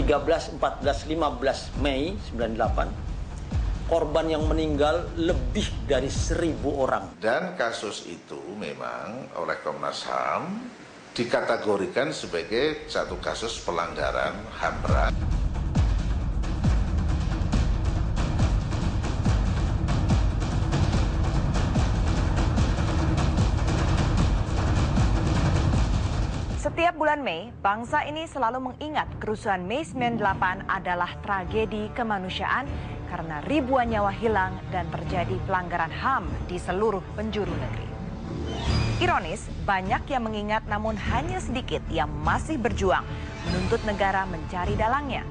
13, 14, 15 Mei 98, korban yang meninggal lebih dari 1.000 orang. Dan kasus itu memang oleh Komnas HAM dikategorikan sebagai satu kasus pelanggaran HAM berat. Setiap bulan Mei, bangsa ini selalu mengingat kerusuhan Mei 98 adalah tragedi kemanusiaan karena ribuan nyawa hilang dan terjadi pelanggaran HAM di seluruh penjuru negeri. Ironis, banyak yang mengingat namun hanya sedikit yang masih berjuang menuntut negara mencari dalangnya.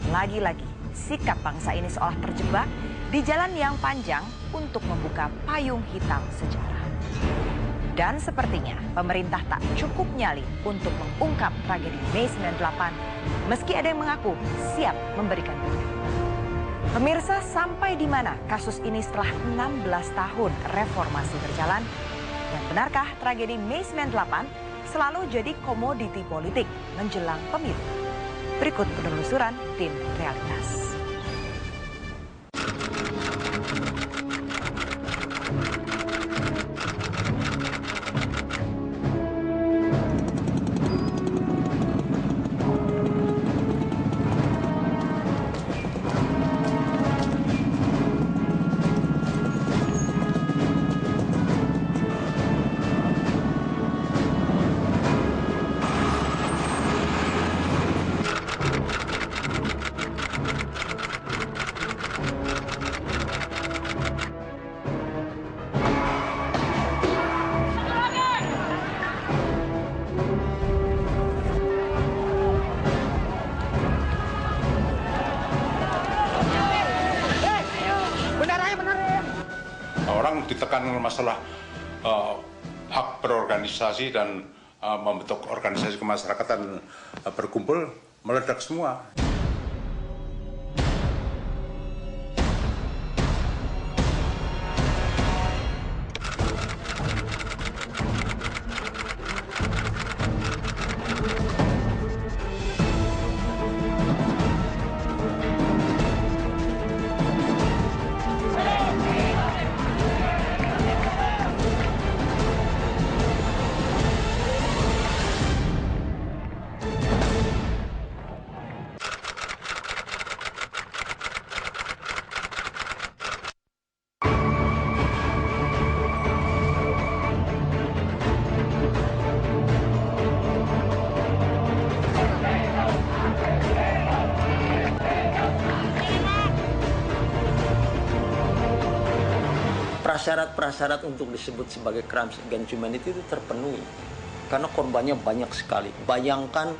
Lagi-lagi, sikap bangsa ini seolah terjebak di jalan yang panjang untuk membuka payung hitam sejarah. Dan sepertinya pemerintah tak cukup nyali untuk mengungkap tragedi Mei 98 meski ada yang mengaku siap memberikan bukti. Pemirsa, sampai di mana kasus ini setelah 16 tahun reformasi berjalan? Dan benarkah tragedi Mei 98 selalu jadi komoditi politik menjelang pemilu? Berikut penelusuran tim Realitas. Orang ditekan masalah hak berorganisasi dan membentuk organisasi kemasyarakatan berkumpul, meledak semua. Prasyarat-prasyarat untuk disebut sebagai crimes against humanity itu terpenuhi karena korbannya banyak sekali. Bayangkan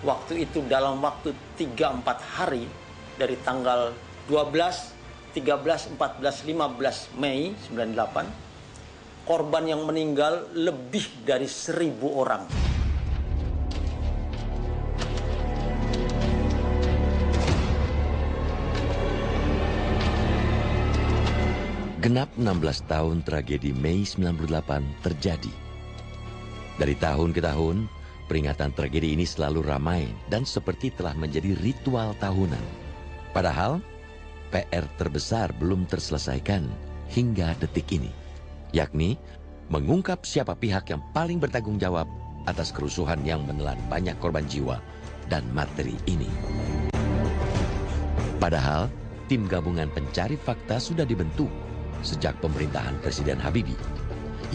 waktu itu dalam waktu 3-4 hari dari tanggal 12, 13, 14, 15 Mei 98, korban yang meninggal lebih dari 1.000 orang. Genap 16 tahun tragedi Mei 98 terjadi. Dari tahun ke tahun, peringatan tragedi ini selalu ramai dan seperti telah menjadi ritual tahunan. Padahal, PR terbesar belum terselesaikan hingga detik ini, yakni mengungkap siapa pihak yang paling bertanggung jawab atas kerusuhan yang menelan banyak korban jiwa dan materi ini. Padahal, tim gabungan pencari fakta sudah dibentuk sejak pemerintahan Presiden Habibie.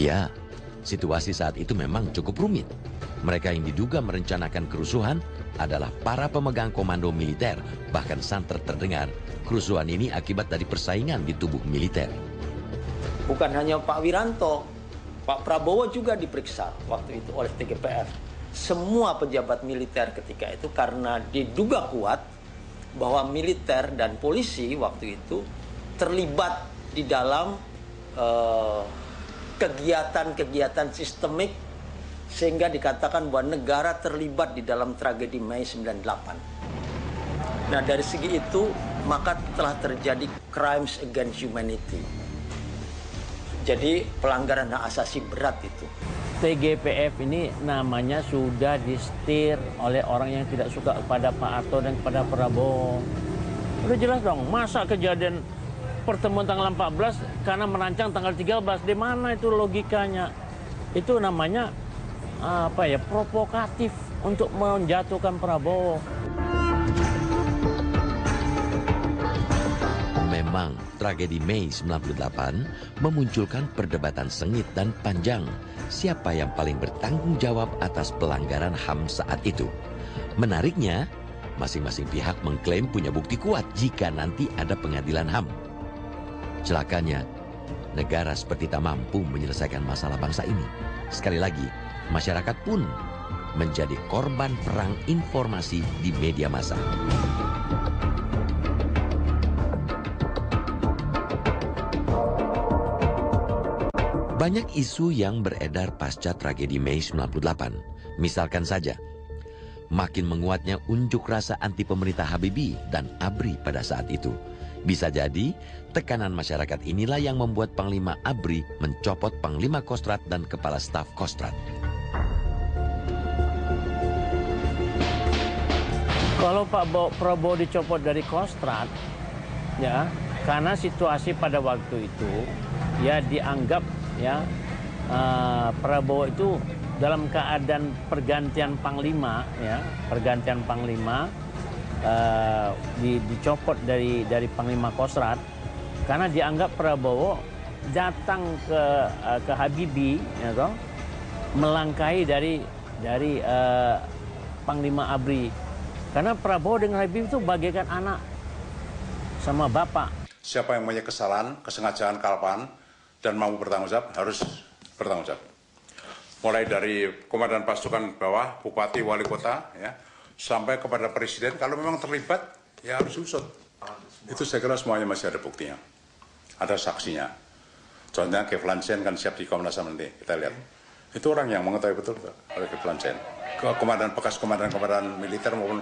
Ya, situasi saat itu memang cukup rumit. Mereka yang diduga merencanakan kerusuhan adalah para pemegang komando militer. Bahkan santer terdengar kerusuhan ini akibat dari persaingan di tubuh militer. Bukan hanya Pak Wiranto, Pak Prabowo juga diperiksa waktu itu oleh TGPF. Semua pejabat militer ketika itu karena diduga kuat bahwa militer dan polisi waktu itu terlibat di dalam kegiatan-kegiatan sistemik sehingga dikatakan bahwa negara terlibat di dalam tragedi Mei 98. Nah, dari segi itu maka telah terjadi crimes against humanity. Jadi pelanggaran hak asasi berat itu. TGPF ini namanya sudah disetir oleh orang yang tidak suka kepada Pak Harto dan kepada Prabowo. Udah jelas dong, masa kejadian pertemuan tanggal 14 karena merancang tanggal 13, di mana itu logikanya? Itu namanya provokatif untuk menjatuhkan Prabowo. Memang tragedi Mei 98 memunculkan perdebatan sengit dan panjang siapa yang paling bertanggung jawab atas pelanggaran HAM saat itu. Menariknya, masing-masing pihak mengklaim punya bukti kuat jika nanti ada pengadilan HAM. Celakanya, negara seperti tak mampu menyelesaikan masalah bangsa ini. Sekali lagi, masyarakat pun menjadi korban perang informasi di media massa. Banyak isu yang beredar pasca tragedi Mei 98. Misalkan saja, makin menguatnya unjuk rasa anti pemerintah Habibie dan ABRI pada saat itu. Bisa jadi, tekanan masyarakat inilah yang membuat Panglima ABRI mencopot Panglima Kostrad dan Kepala Staf Kostrad. Kalau Pak Prabowo dicopot dari Kostrad, ya, karena situasi pada waktu itu, ya dianggap Prabowo itu dalam keadaan pergantian panglima, dicopot dari Panglima Kostrad karena dianggap Prabowo datang ke Habibie, melangkahi dari Panglima ABRI. Karena Prabowo dengan Habibie itu bagaikan anak sama bapak. Siapa yang punya kesalahan, kesengajaan, kelapaan, dan mau bertanggung jawab, harus bertanggung jawab. Mulai dari komandan pasukan bawah, bupati, wali kota, ya, sampai kepada presiden, kalau memang terlibat, ya harus usut. Itu saya kira semuanya masih ada buktinya, ada saksinya. Contohnya Keflan Chen kan siap di Komnas HAM nanti, kita lihat. Itu orang yang mengetahui betul oleh Keflan Chen. Bekas komandan militer maupun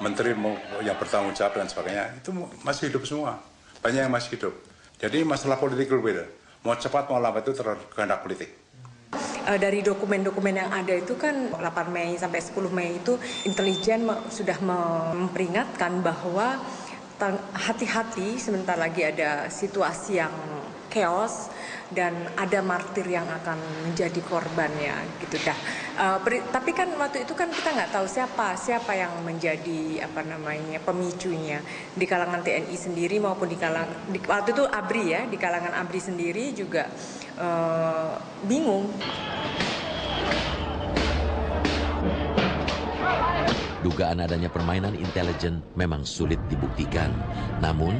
menteri yang bertanggung jawab dan sebagainya, itu masih hidup semua. Banyak yang masih hidup. Jadi masalah politik berbeda. Mau cepat mau lambat itu kehendak politik. Dari dokumen-dokumen yang ada itu kan 8 Mei sampai 10 Mei itu intelijen sudah memperingatkan bahwa hati-hati sebentar lagi ada situasi yang chaos dan ada martir yang akan menjadi korbannya gitu dah. Tapi kan waktu itu kan kita nggak tahu siapa yang menjadi pemicunya di kalangan TNI sendiri maupun waktu itu ABRI, ya, di kalangan ABRI sendiri juga bingung. Dugaan adanya permainan intelijen memang sulit dibuktikan. Namun,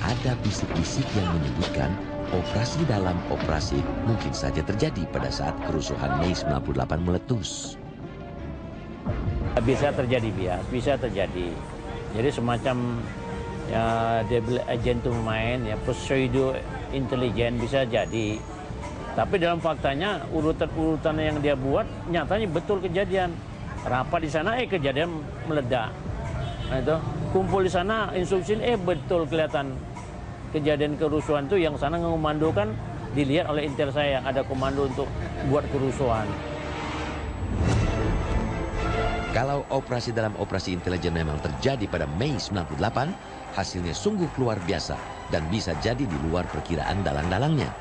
ada bisik-bisik yang menyebutkan operasi dalam operasi mungkin saja terjadi pada saat kerusuhan Mei 98 meletus. Bisa terjadi, bisa terjadi. Jadi semacam double agent to main, pseudo intelijen bisa jadi. Tapi dalam faktanya urutan-urutan yang dia buat nyatanya betul kejadian. Rapat di sana kejadian meledak. Nah, itu kumpul di sana instruksi betul kelihatan kejadian kerusuhan itu yang sana mengomandokan dilihat oleh intel saya ada komando untuk buat kerusuhan. Kalau operasi dalam operasi intelijen memang terjadi pada Mei 98, hasilnya sungguh luar biasa dan bisa jadi di luar perkiraan dalang-dalangnya.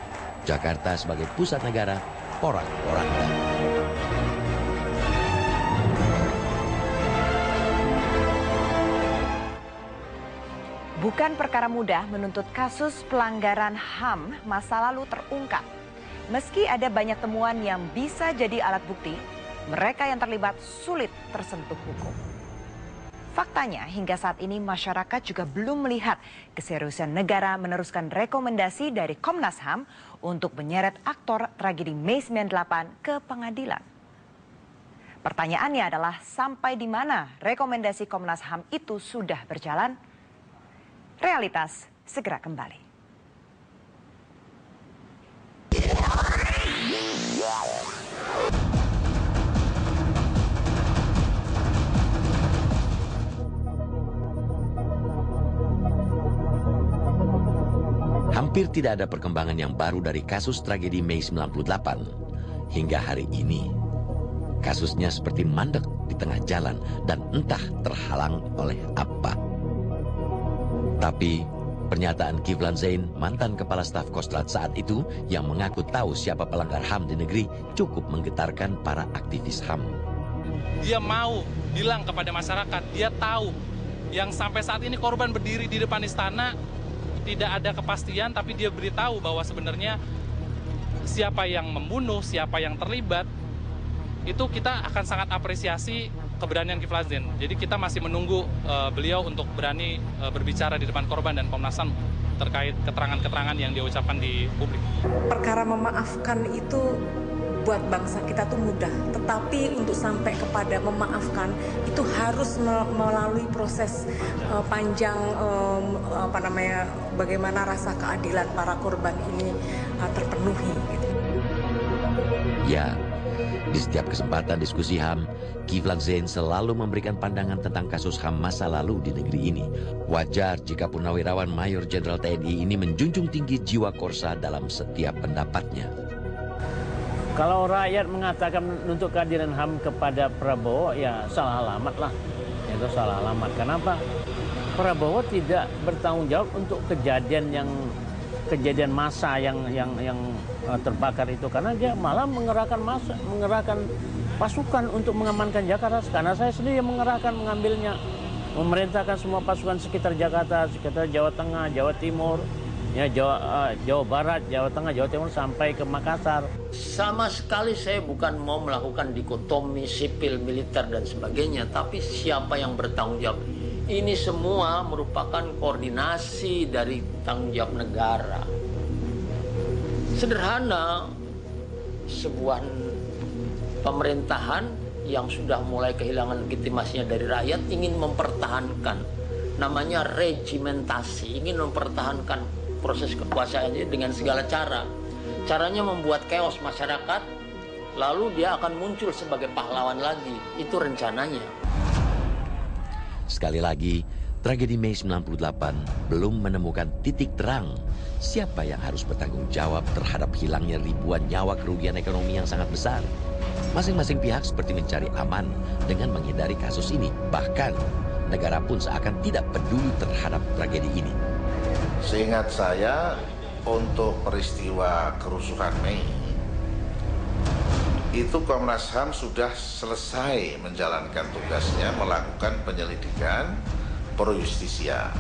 Jakarta sebagai pusat negara, porak-poranda. Bukan perkara mudah menuntut kasus pelanggaran HAM masa lalu terungkap. Meski ada banyak temuan yang bisa jadi alat bukti, mereka yang terlibat sulit tersentuh hukum. Faktanya, hingga saat ini masyarakat juga belum melihat keseriusan negara meneruskan rekomendasi dari Komnas HAM untuk menyeret aktor tragedi Mei 98 ke pengadilan. Pertanyaannya adalah sampai di mana rekomendasi Komnas HAM itu sudah berjalan? Realitas segera kembali. Hampir tidak ada perkembangan yang baru dari kasus tragedi Mei 98. hingga hari ini. Kasusnya seperti mandek di tengah jalan dan entah terhalang oleh apa. Tapi pernyataan Kiflan Zain, mantan kepala staf Kostrad saat itu, yang mengaku tahu siapa pelanggar HAM di negeri, cukup menggetarkan para aktivis HAM. Dia mau bilang kepada masyarakat, dia tahu yang sampai saat ini korban berdiri di depan istana, tidak ada kepastian, tapi dia beritahu bahwa sebenarnya siapa yang membunuh, siapa yang terlibat, itu kita akan sangat apresiasi keberanian Kiflan Zain. Jadi kita masih menunggu beliau untuk berani berbicara di depan korban dan Komnas HAM terkait keterangan-keterangan yang dia ucapkan di publik. Perkara memaafkan itu buat bangsa kita tuh mudah, tetapi untuk sampai kepada memaafkan itu harus melalui proses panjang, bagaimana rasa keadilan para korban ini terpenuhi. Gitu. Ya, di setiap kesempatan diskusi HAM, Kiflan Zain selalu memberikan pandangan tentang kasus HAM masa lalu di negeri ini. Wajar jika Purnawirawan Mayor Jenderal TNI ini menjunjung tinggi jiwa korsa dalam setiap pendapatnya. Kalau rakyat mengatakan untuk kehadiran HAM kepada Prabowo, ya salah alamat lah. Itu salah alamat. Kenapa? Prabowo tidak bertanggung jawab untuk kejadian massa yang terbakar itu, karena dia malah mengerahkan pasukan untuk mengamankan Jakarta. Karena saya sendiri yang mengambilnya, memerintahkan semua pasukan sekitar Jakarta, sekitar Jawa Tengah, Jawa Timur, ya Jawa Barat, Jawa Tengah, Jawa Timur sampai ke Makassar. Sama sekali saya bukan mau melakukan dikotomi sipil, militer dan sebagainya, tapi siapa yang bertanggung jawab? Ini semua merupakan koordinasi dari tanggung jawab negara. Sederhana, sebuah pemerintahan yang sudah mulai kehilangan legitimasinya dari rakyat ingin mempertahankan, namanya regimentasi, ingin mempertahankan proses kekuasaannya dengan segala cara. Caranya membuat chaos masyarakat, lalu dia akan muncul sebagai pahlawan lagi. Itu rencananya. Sekali lagi, tragedi Mei 98 belum menemukan titik terang siapa yang harus bertanggung jawab terhadap hilangnya ribuan nyawa kerugian ekonomi yang sangat besar. Masing-masing pihak seperti mencari aman dengan menghindari kasus ini. Bahkan, negara pun seakan tidak peduli terhadap tragedi ini. Seingat saya, untuk peristiwa kerusuhan Mei, itu Komnas HAM sudah selesai menjalankan tugasnya melakukan penyelidikan pro justisia.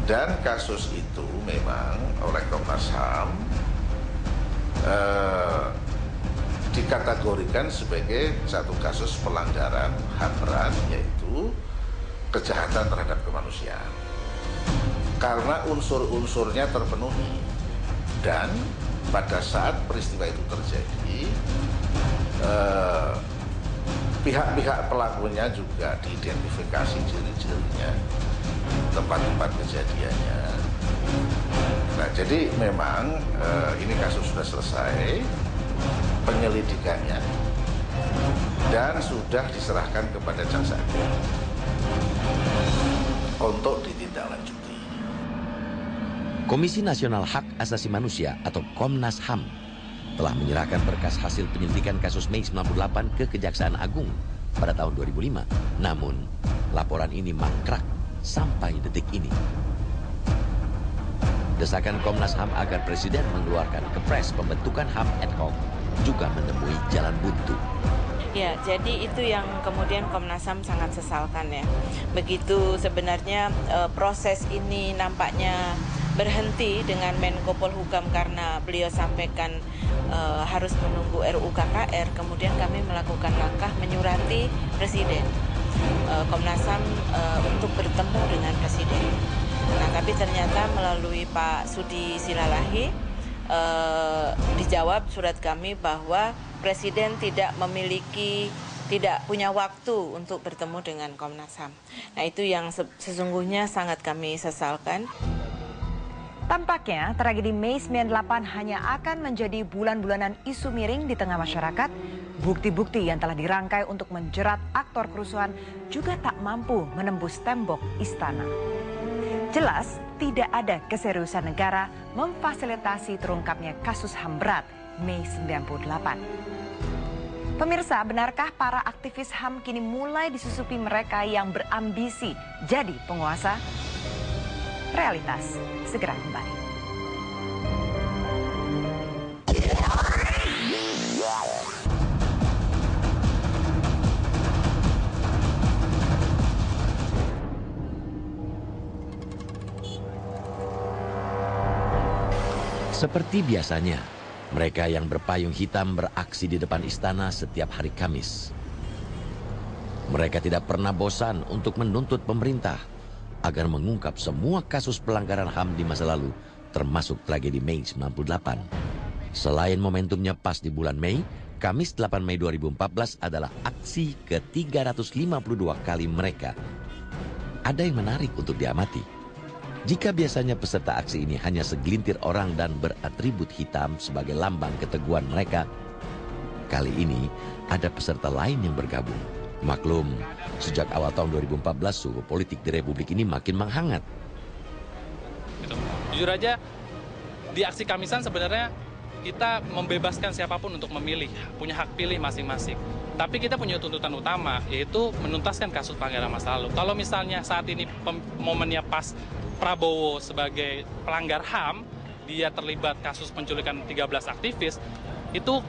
Dan kasus itu memang oleh Komnas HAM dikategorikan sebagai satu kasus pelanggaran HAM berat, yaitu kejahatan terhadap kemanusiaan. Karena unsur-unsurnya terpenuhi, dan pada saat peristiwa itu terjadi, pihak-pihak pelakunya juga diidentifikasi ciri-cirinya, tempat-tempat kejadiannya. Nah, jadi memang ini kasus sudah selesai penyelidikannya dan sudah diserahkan kepada jaksa agung untuk ditindaklanjuti. Komisi Nasional Hak Asasi Manusia atau Komnas HAM telah menyerahkan berkas hasil penyelidikan kasus Mei 98 ke Kejaksaan Agung pada tahun 2005. Namun, laporan ini mangkrak sampai detik ini. Desakan Komnas HAM agar Presiden mengeluarkan Kepres pembentukan HAM ad hoc juga menemui jalan buntu. Ya, jadi itu yang kemudian Komnas HAM sangat sesalkan ya. Begitu sebenarnya proses ini nampaknya berhenti dengan Menko Polhukam karena beliau sampaikan harus menunggu RUU KKR, kemudian kami melakukan langkah menyurati Presiden, Komnas HAM untuk bertemu dengan Presiden. Nah, tapi ternyata melalui Pak Sudi Silalahi dijawab surat kami bahwa Presiden tidak punya waktu untuk bertemu dengan Komnas HAM. Nah, itu yang sesungguhnya sangat kami sesalkan. Tampaknya tragedi Mei 98 hanya akan menjadi bulan-bulanan isu miring di tengah masyarakat. Bukti-bukti yang telah dirangkai untuk menjerat aktor kerusuhan juga tak mampu menembus tembok istana. Jelas tidak ada keseriusan negara memfasilitasi terungkapnya kasus HAM berat Mei 98. Pemirsa, benarkah para aktivis HAM kini mulai disusupi mereka yang berambisi jadi penguasa? Realitas segera kembali. Seperti biasanya, mereka yang berpayung hitam beraksi di depan istana setiap hari Kamis. Mereka tidak pernah bosan untuk menuntut pemerintah agar mengungkap semua kasus pelanggaran HAM di masa lalu, termasuk tragedi Mei 98. Selain momentumnya pas di bulan Mei, Kamis 8 Mei 2014 adalah aksi ke-352 kali mereka. Ada yang menarik untuk diamati. Jika biasanya peserta aksi ini hanya segelintir orang dan beratribut hitam sebagai lambang keteguhan mereka, kali ini ada peserta lain yang bergabung. Maklum, sejak awal tahun 2014 suhu politik di Republik ini makin menghangat. Jujur aja, di aksi Kamisan sebenarnya kita membebaskan siapapun untuk memilih, punya hak pilih masing-masing. Tapi kita punya tuntutan utama, yaitu menuntaskan kasus pelanggaran masa lalu. Kalau misalnya saat ini momennya pas Prabowo sebagai pelanggar HAM, dia terlibat kasus penculikan 13 aktivis, itu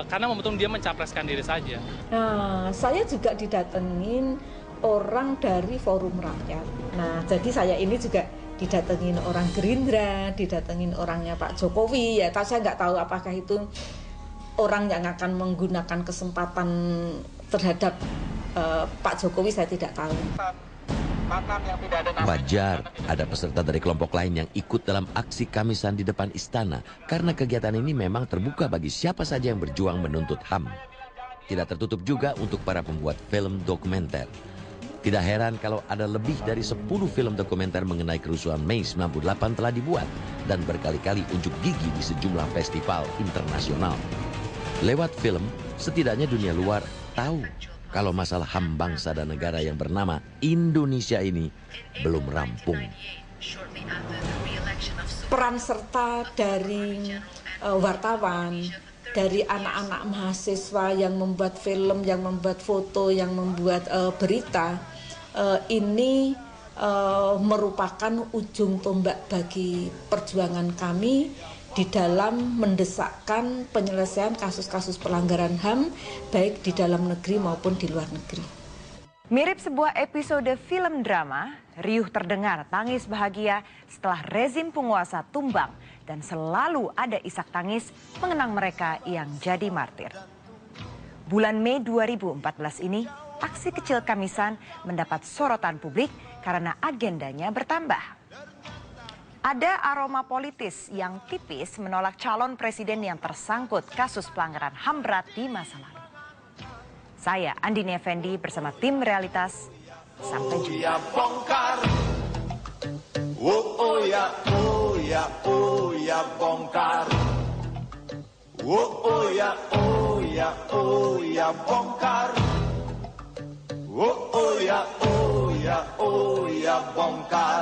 karena momentum dia mencapreskan diri saja. Nah, saya juga didatengin orang dari Forum Rakyat. Nah, jadi saya ini juga didatengin orang Gerindra, didatengin orangnya Pak Jokowi. Ya, saya nggak tahu apakah itu orang yang akan menggunakan kesempatan terhadap Pak Jokowi, saya tidak tahu. Wajar ada peserta dari kelompok lain yang ikut dalam aksi Kamisan di depan istana karena kegiatan ini memang terbuka bagi siapa saja yang berjuang menuntut HAM. Tidak tertutup juga untuk para pembuat film dokumenter. Tidak heran kalau ada lebih dari 10 film dokumenter mengenai kerusuhan Mei 98 telah dibuat dan berkali-kali unjuk gigi di sejumlah festival internasional. Lewat film, setidaknya dunia luar tahu kalau masalah HAM bangsa dan negara yang bernama Indonesia ini belum rampung. Peran serta dari wartawan, dari anak-anak mahasiswa yang membuat film, yang membuat foto, yang membuat berita, ini merupakan ujung tombak bagi perjuangan kami di dalam mendesakkan penyelesaian kasus-kasus pelanggaran HAM baik di dalam negeri maupun di luar negeri. Mirip sebuah episode film drama, riuh terdengar tangis bahagia setelah rezim penguasa tumbang dan selalu ada isak tangis mengenang mereka yang jadi martir. Bulan Mei 2014 ini, aksi kecil Kamisan mendapat sorotan publik karena agendanya bertambah. Ada aroma politis yang tipis menolak calon presiden yang tersangkut kasus pelanggaran HAM berat di masa lalu. Saya Andini Effendi bersama tim Realitas. Sampai jumpa. Oh ya bongkar. Oh ya bongkar. Oh ya bongkar.